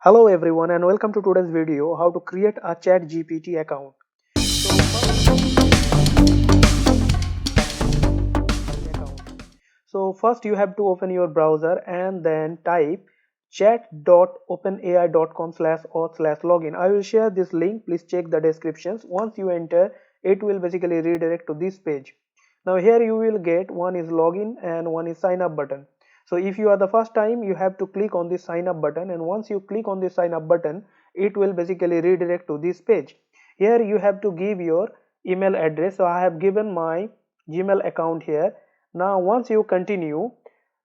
Hello everyone and welcome to today's video how to create a ChatGPT account. So first you have to open your browser and then type chat.openai.com/or/login. I will share this link, please check the descriptions. Once you enter, it will basically redirect to this page. Now here you will get one is login and one is sign up button. So if you are the first time, you have to click on this sign up button, and once you click on this sign up button, it will basically redirect to this page. Here you have to give your email address. So I have given my Gmail account here. Now once you continue,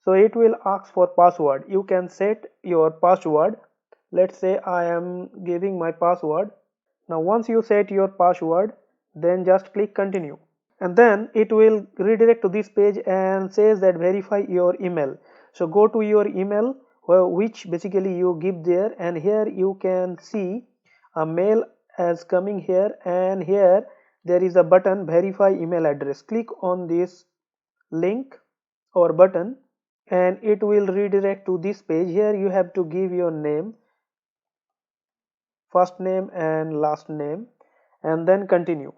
so it will ask for password. You can set your password. Let's say I am giving my password. Now once you set your password, then just click continue, and then it will redirect to this page and says that verify your email. So go to your email, which basically you give there, and here you can see a mail as coming here, and here there is a button verify email address. Click on this link or button and it will redirect to this page. Here you have to give your name, first name and last name, and then continue.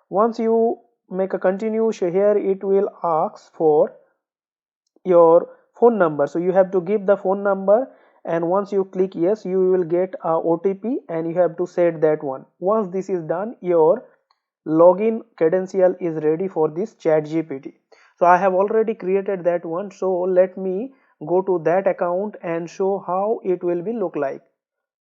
Once you make a continue, so here it will ask for your phone number. So you have to give the phone number, and once you click yes, you will get a OTP and you have to set that one. Once this is done, your login credential is ready for this ChatGPT. So I have already created that one, so let me go to that account and show how it will be look like.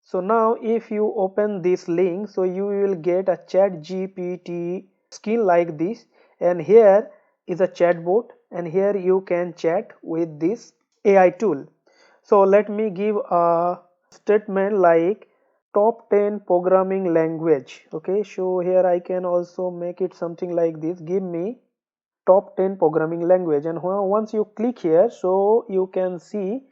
So now if you open this link, so you will get a ChatGPT skin like this, and here is a chatbot, and here you can chat with this AI tool. So let me give a statement like top 10 programming language. Okay, so here I can also make it something like this, give me top 10 programming language, and once you click here, so you can see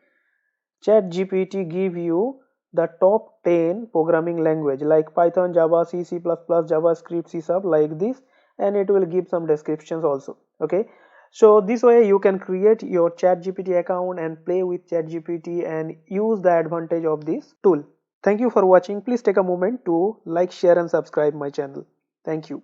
ChatGPT give you the top 10 programming language like Python, Java, C, C++, JavaScript, C Sharp, like this, and it will give some descriptions also. Okay, so this way you can create your ChatGPT account and play with ChatGPT and use the advantage of this tool. Thank you for watching. Please take a moment to like, share and subscribe my channel. Thank you.